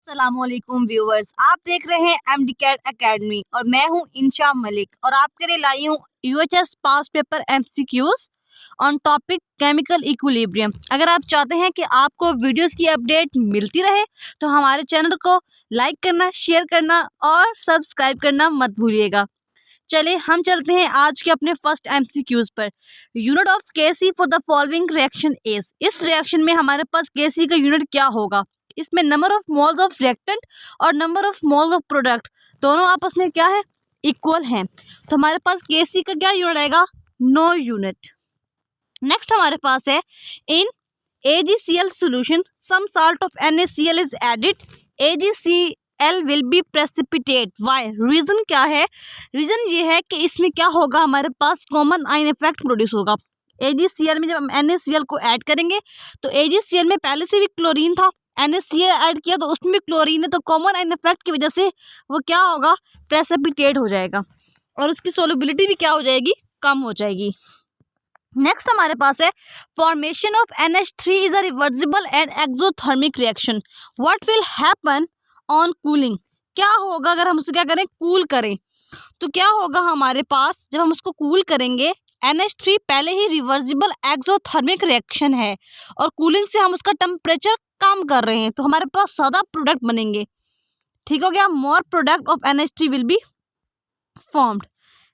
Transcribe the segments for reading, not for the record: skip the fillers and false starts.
अस्सलामुअलैकुम व्यूअर्स, आप देख रहे हैं एमडीकैट एकेडमी और मैं हूं इंशा मलिक और आपके लिए लाई हूं UHS past paper MCQs on topic chemical equilibrium. अगर आप चाहते हैं कि आपको वीडियोस की अपडेट मिलती रहे तो हमारे चैनल को लाइक करना, शेयर करना और सब्सक्राइब करना मत भूलिएगा। चलिए हम चलते हैं आज के अपने फर्स्ट एमसीक्यूज पर। Unit of K C for the following reaction is. इस रिएक्शन में हमारे पास केसी का यूनिट क्या होगा? इसमें number of moles of reactant और number of moles of product दोनों आपस में क्या है? इक्वल हैं। तो हमारे पास केसी का क्या यूनिट आएगा? No unit. नेक्स्ट हमारे पास है इन AgCl solution some salt of NaCl is added, AgCl will be precipitate. Why? Reason क्या है? रीजन ये है कि इसमें क्या होगा, हमारे पास कॉमन आयन इफेक्ट प्रोड्यूस होगा। AgCl में जब हम NaCl को ऐड करेंगे तो AgCl में पहले से भी क्लोरीन था, NaCl ऐड किया तो उसमें भी क्लोरीन है, तो कॉमन आयन इफेक्ट की वजह से वो क्या होगा? प्रेसिपिटेट हो जाएगा और उसकी सोलबिलिटी भी क्या हो जाएगी? कम हो जाएगी। नेक्स्ट हमारे पास है formation of NH3 is a reversible and exothermic reaction. What will happen on cooling? क्या होगा अगर हम उसको क्या करें? कूल करें तो क्या होगा हमारे पास? जब हम उसको कूल करेंगे, NH3 पहले ही रिवर्सिबल एक्सोथर्मिक रिएक्शन है और कूलिंग से हम उसका टेम्परेचर कम कर रहे हैं तो हमारे पास ज़्यादा प्रोडक्ट बनेंगे। ठीक हो गया? More product of NH3 will be formed.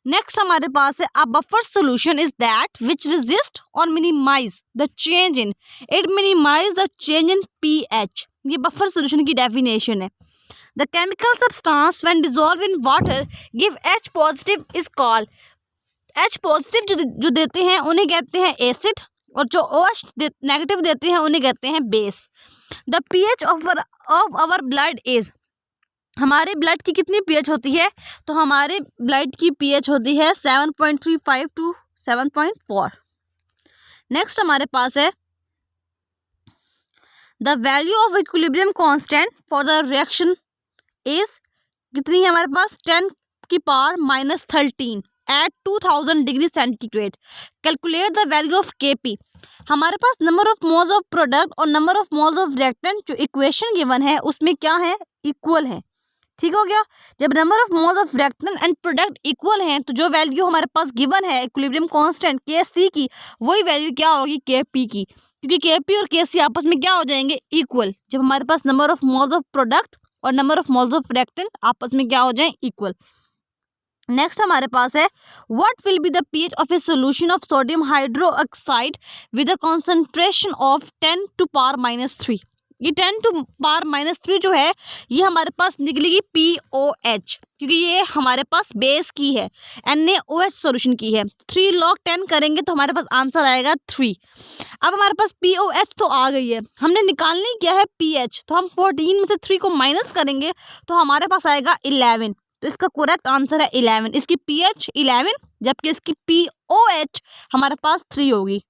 Next हमारे पास है a buffer solution is that which resist और minimize the change in, it minimize the change in pH। ये बफर सॉल्यूशन की डेफिनेशन है। The chemical substance when dissolve in water give H positive is called. H positive जो देते हैं उन्हें कहते हैं एसिड और जो OH नेगेटिव देते हैं उन्हें कहते हैं base. The pH of our blood is. हमारे ब्लड की कितनी pH होती है? तो हमारे ब्लड की pH होती है 7.35 टू 7.4। नेक्स्ट हमारे पास है the value of equilibrium constant for the reaction is. कितनी है हमारे पास? 10 की power -13 at 2000 degree centigrade. Calculate the value of Kp। हमारे पास number of moles of product और number of moles of reactant जो इक्वेशन गिवन है उसमें क्या है? इक्वल है। ठीक हो गया? जब number of moles of reactant and product equal हैं तो जो वैल्यू हमारे पास गिवन है इक्विलिब्रियम कांस्टेंट Kc की, वही वैल्यू क्या होगी? Kp की, क्योंकि Kp और Kc आपस में क्या हो जाएंगे? इक्वल। जब हमारे पास number of moles of product और number of moles of reactant आपस में क्या हो जाए? इक्वल। नेक्स्ट हमारे पास है what will be the pH of a solution of sodium hydroxide with a concentration of 10 to power -3। ये 10 टू पावर -3 जो है ये हमारे पास निकलेगी POH, क्योंकि ये हमारे पास बेस की है, NaOH सॉल्यूशन की है। 3 log 10 करेंगे तो हमारे पास आंसर आएगा 3। अब हमारे पास POH तो आ गई है, हमने निकालने क्या है? pH। तो हम 14 में से 3 को माइनस करेंगे तो हमारे पास आएगा 11। तो इसका करेक्ट आंसर है 11। इसकी pH 11 जबकि इसकी POH हमारे पास 3 होगी।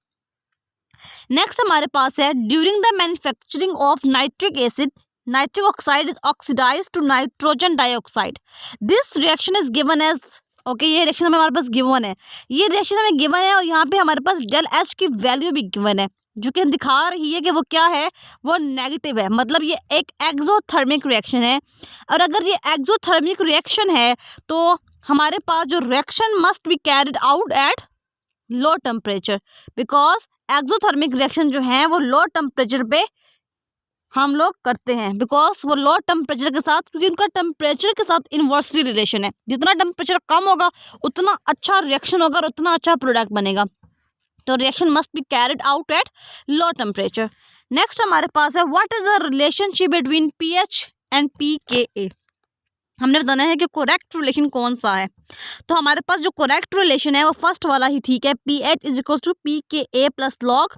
नेक्स्ट हमारे पास है during the manufacturing of nitric acid nitric oxide is oxidised to nitrogen dioxide. This reaction is given as. Okay, ये रिएक्शन हमारे पास गिवन है, ये रिएक्शन हमें गिवन है और यहाँ पे हमारे पास डेल H की वैल्यू भी गिवन है जो कि दिखा रही है कि वो क्या है? वो नेगेटिव है। मतलब ये एक एक्सोथर्मिक रिएक्शन है और अगर ये एक्सोथर्मिक रिएक्शन है तो हमारे पास जो reaction must be carried out at low temperature, because exothermic reaction जो है वो लो टेम्परेचर पे हम लोग करते हैं, बिकॉज वो लो टेम्परेचर के साथ, क्योंकि उनका टेम्परेचर के साथ इन्वर्सली रिलेशन है। जितना टेम्परेचर कम होगा उतना अच्छा रिएक्शन होगा और उतना अच्छा प्रोडक्ट बनेगा। तो reaction must be carried out at low temperature. Next हमारे पास है what is the relationship between pH and pKa। हमने बताना है कि करेक्ट रिलेशन कौन सा है। तो हमारे पास जो करेक्ट रिलेशन है वो फर्स्ट वाला ही ठीक है, pH is equal to pKa plus log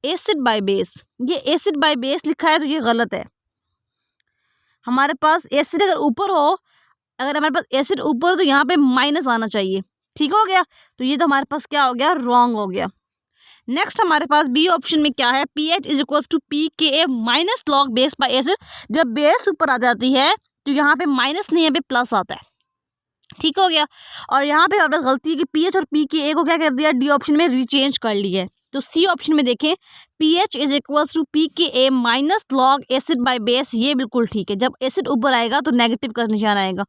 acid by base. ये एसिड बाय बेस लिखा है तो ये गलत है। हमारे पास एसिड अगर ऊपर हो, अगर हमारे पास एसिड ऊपर हो तो यहाँ पे माइनस आना चाहिए। ठीक हो गया? तो ये तो हमारे पास क्या हो गया? रॉन्ग हो गया। नेक्स्ट हमारे पास बी ऑप्शन में क्या है? pH is equal to pKa minus log base by acid. जब बेस ऊपर आ जाती है तो यहाँ पे माइनस नहीं, यहाँ पे प्लस आता है। ठीक हो गया? और यहाँ पे हमारे गलती है कि pH और pKa को क्या कर दिया? डी ऑप्शन में रिचेंज कर लिया है। तो सी ऑप्शन में देखें pH is equals to pKa minus log acid by base, ये बिल्कुल ठीक है। जब एसिड ऊपर आएगा तो नेगेटिव का निशान आएगा।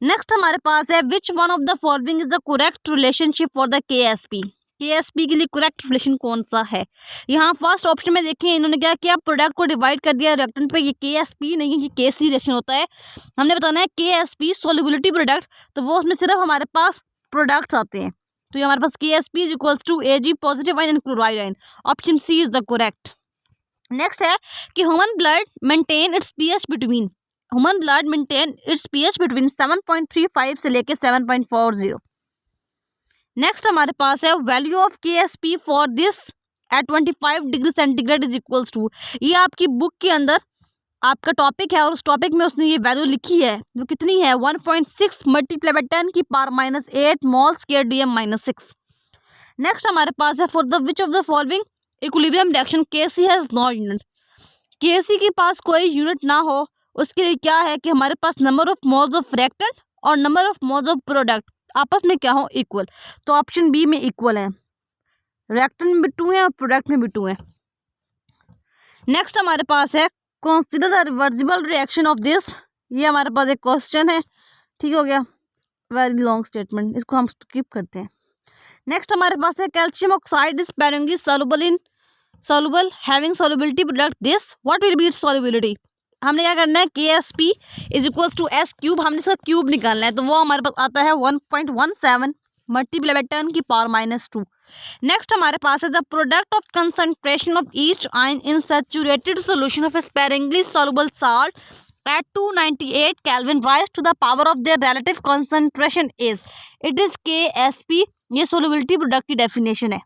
नेक्स्ट हमारे पास है which one of the following is the correct relationship for the KSP। KSP के लिए करेक्ट रिलेशन कौन सा है? यहाँ फर्स्ट ऑप्शन में देखें इन्होंने क्या किया, प्रोडक्ट को डिवाइड कर दिया रिएक्टेंट पे। ये KSP नहीं है, ये KC रिएक्शन होता है। हमने बताना है KSP सोल्युबिलिटी प्रोडक्ट, तो वो उसमें सिर्फ हमारे पास प्रोडक्ट्स आते हैं। तो ये हमारे पास KSP is equals to Ag positive ion and chloride ion, option C is the correct. Next है कि human blood maintain its pH between, human blood maintain its pH between 7.35 से लेके 7.40। नेक्स्ट हमारे पास है value of KSP for this at 25 degree centigrade is equals to, ये आपकी book के अंदर आपका टॉपिक है और उस टॉपिक में उसने ये वैल्यू लिखी है, वो कितनी है 1.6 मल्टीप्लाई बाय 10 की power -8 mole square DM -6। Next हमारे पास है for the which of the following equilibrium reaction KC has no unit, KC के पास कोई यूनिट ना हो उसके लिए क्या है कि हमारे पास number of moles of reactant और number of moles of product आपस में क्या हो, इक्वल। तो ऑप्शन बी में इक्वल है, रिएक्टेंट में भी 2 है और प्रोडक्ट में भी 2 है। नेक्स्ट हमारे पास है consider the reversible reaction of this, ये हमारे पास एक क्वेश्चन है, ठीक हो गया, वेरी लॉन्ग स्टेटमेंट, इसको हम स्किप करते हैं। नेक्स्ट हमारे पास है calcium oxide is sparingly soluble in soluble having solubility product this, what will be its solubility. हमने क्या करना है KSP is equals to S cube, हमने इसका क्यूब निकालना है, तो वो हमारे पास आता है 1.17 मल्टीप्लाई बाय 10 की पावर -2। नेक्स्ट हमारे पास है the product of concentration of each ion in saturated solution of sparingly soluble salt at 298 Kelvin rise to the power of their relative concentration is, it is KSP, ये solubility product की definition है।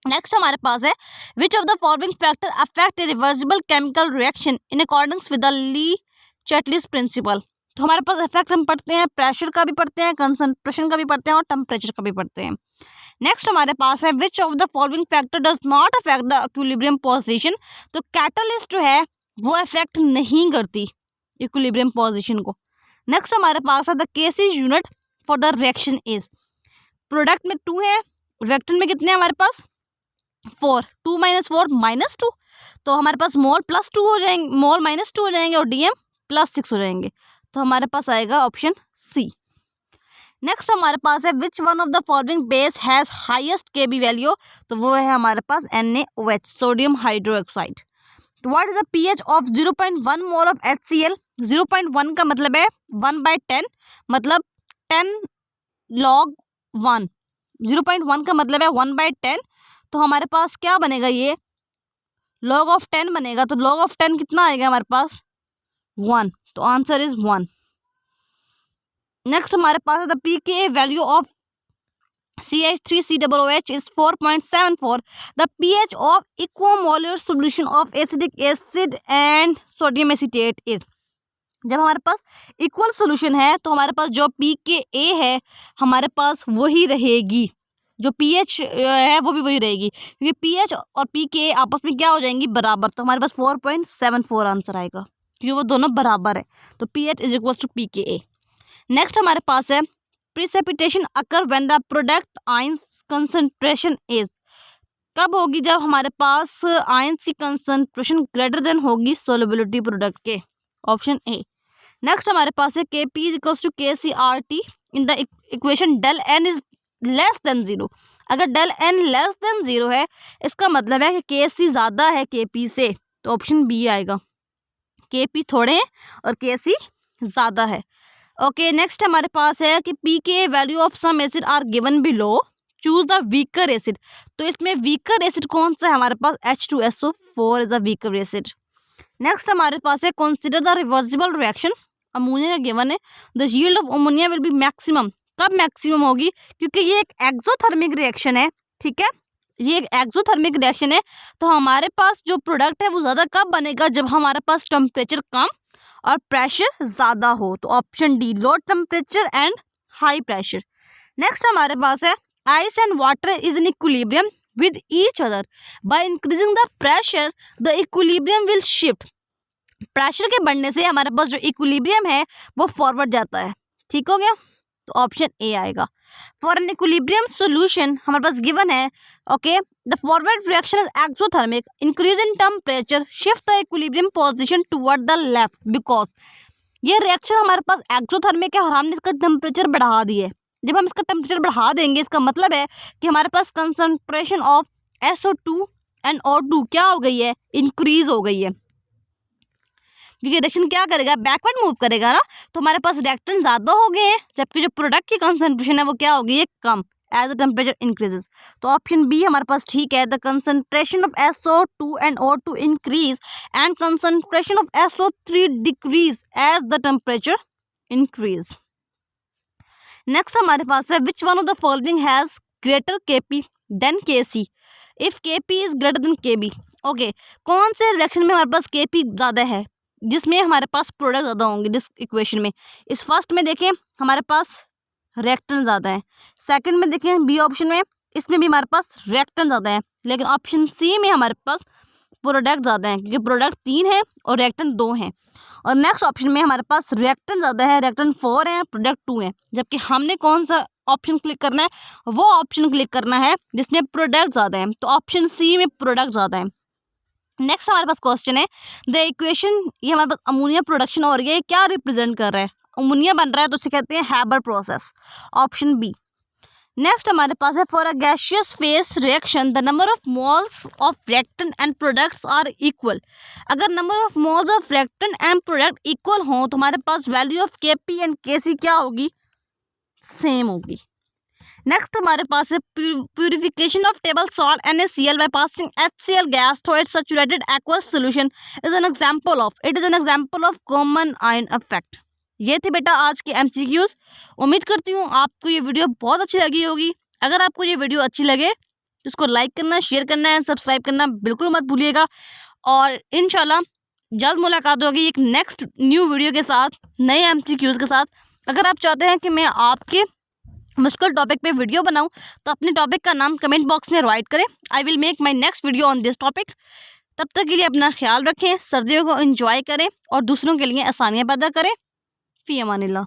Next हमारे पास है which of the following factor affect a reversible chemical reaction in accordance with the Le Chatelier's principle. तो हमारे पास effect हम पढ़ते हैं, प्रेशर का भी पढ़ते हैं, कंसंट्रेशन का भी पढ़ते हैं और टेम्परेचर का भी पढ़ते हैं। नेक्स्ट हमारे पास है which of the following factor does not affect the equilibrium position. तो कैटलिस्ट जो है वो अफेक्ट नहीं करती इक्विलिब्रियम पोजीशन को। नेक्स्ट हमारे पास है the KC unit for the reaction is, product में 2 है, रिएक्टेंट में कितने हैं हमारे पास 4, 2 - 4 -2, तो हमारे पास मोल +2 हो जाएंगे, मोल -2 हो जाएंगे और DM +6 हो जाएंगे, तो हमारे पास आएगा ऑप्शन सी। नेक्स्ट हमारे पास है which one of the following base has highest KB value, तो वो है हमारे पास NaOH सोडियम हाइड्रोक्साइड। तो what is the pH of 0.1 mole of HCl, 0.1 का मतलब है 1/10, मतलब 10 log 1, 0.1 का मतलब है 1/10, तो हमारे पास क्या बनेगा, ये log of 10 बनेगा, तो log of 10 कितना आएगा हमारे पास 1, तो आंसर इज 1। नेक्स्ट हमारे पास है the pKa value of CH3COOH is 4.74, the pH of equimolar solution of acidic acid and sodium acetate is. जब हमारे पास इक्वल सोल्यूशन है तो हमारे पास जो pKa है हमारे पास वही रहेगी, जो pH है वो भी वही रहेगी, क्योंकि pH और pKa आपस में क्या हो जाएंगी, बराबर, तो हमारे पास 4.74 आंसर आएगा क्योंकि वो दोनों बराबर है, तो pH is equal to pKa। Next हमारे पास है precipitation occur when the product ions concentration is, कब होगी, जब हमारे पास आयंस की कंसंट्रेशन ग्रेटर देन होगी सोल्युबिलिटी प्रोडक्ट के, ऑप्शन ए। नेक्स्ट हमारे पास है Kp equals to KCRT in the equation del n is less than 0। अगर डेल n लेस देन 0 है इसका मतलब है कि KC ज़्यादा है Kp से, तो ऑप्शन बी आएगा, Kp थोड़े हैं और KC ज़्यादा है। ओके, नेक्स्ट हमारे पास है कि pKa value of some acid are given below, choose the weaker acid. तो इसमें वीकर एसिड कौन सा है हमारे पास, H2SO4 is a weaker acid. Next हमारे पास है consider the reversible reaction, ammonia का गिवन है, the yield of ammonia will be maximum, कब मैक्सिमम होगी, क्योंकि ये एक एक्सोथर्मिक रिएक्शन है, ठीक है, ये एक एक्सोथर्मिक रिएक्शन है, तो हमारे पास जो प्रोडक्ट है वो ज़्यादा कब बनेगा, जब हमारे पास टेम्परेचर कम और प्रेशर ज़्यादा हो, तो option D, low temperature and high pressure. Next हमारे पास है ice and water is in equilibrium with each other, by increasing the pressure the equilibrium will shift. Pressure के बढ़ने से हमारे पास जो इक्विलिब्रियम है वो फॉरवर्ड जाता है, ठीक हो गया। तो ऑप्शन ए आएगा। फॉर एन इक्विलिब्रियम सॉल्यूशन हमारे पास गिवन है, okay, the forward reaction is exothermic, increase in temperature shift the equilibrium position toward the left because ये रिएक्शन हमारे पास एक्सोथर्मिक है और हमने इसका टेम्परेचर बढ़ा दिए। जब हम इसका टेम्परेचर बढ़ा देंगे इसका मतलब है कि हमारे पास concentration of SO2 and O2 क्या हो गई है, इंक्रीज हो गई है, क्योंकि रिएक्शन क्या करेगा, बैकवर्ड मूव करेगा ना, तो हमारे पास रिएक्टेंट ज़्यादा हो गए हैं, जबकि जो प्रोडक्ट की कंसंट्रेशन है वो क्या हो गई है, कम, एज द टेम्परेचर इंक्रीजेज। तो ऑप्शन बी हमारे पास ठीक है, the concentration of SO2 and O2 increase and concentration of SO3 decrease as the temperature increase. Next हमारे पास है, which one of the following has greater Kp than Kc if Kp is greater than Kb। Okay, कौन से reaction में हमारे पास Kp ज़्यादा है, जिसमें हमारे पास प्रोडक्ट ज़्यादा होंगे जिस इक्वेशन में। इस फर्स्ट में देखें हमारे पास रिएक्टेंट ज़्यादा है, सेकंड में देखें बी ऑप्शन में, इसमें भी हमारे पास रिएक्टेंट ज़्यादा है, लेकिन ऑप्शन सी में हमारे पास प्रोडक्ट ज़्यादा है, क्योंकि प्रोडक्ट 3 है और रिएक्टेंट 2 हैं। और नेक्स्ट ऑप्शन में हमारे पास रिएक्टेंट ज़्यादा है, रिएक्टेंट 4 है, प्रोडक्ट 2 है, जबकि हमने कौन सा ऑप्शन क्लिक करना है, वो ऑप्शन क्लिक करना है जिसमें प्रोडक्ट ज़्यादा है, तो ऑप्शन सी में प्रोडक्ट ज़्यादा है। नेक्स्ट हमारे पास क्वेश्चन है, द इक्वेशन, ये हमारे पास अमोनिया प्रोडक्शन हो रही है, क्या रिप्रेजेंट कर रहा है, अमोनिया बन रहा है तो उसे कहते हैं Haber process, option B. Next हमारे पास है, for a gaseous phase reaction the number of moles of reactant and products are equal. अगर number of moles of reactant and product equal हों तो हमारे पास value of Kp and Kc क्या होगी, सेम होगी। नेक्स्ट हमारे पास है, purification of table salt NaCl by passing HCl gas through its saturated aqueous solution is an example of, it is an example of common ion effect. ये थे बेटा आज के MCQs। उम्मीद करती हूँ आपको ये वीडियो बहुत अच्छी लगी होगी। अगर आपको ये वीडियो अच्छी लगे तो इसको लाइक करना, शेयर करना है, सब्सक्राइब करना बिल्कुल मत भूलिएगा। और इंशाल्लाह जल्द मुलाकात होगी एक नेक्स्ट न्यू वीडियो के साथ, नए MCQs के साथ। अगर आप चाहते हैं कि मैं आपके मुश्किल टॉपिक पे वीडियो बनाऊं तो अपने टॉपिक का नाम कमेंट बॉक्स में राइट करें। I will make my next video on this topic. तब तक के लिए अपना ख्याल रखें, सर्दियों को एंजॉय करें और दूसरों के लिए आसानियाँ पैदा करें। फ़ी अमानिल्लाह।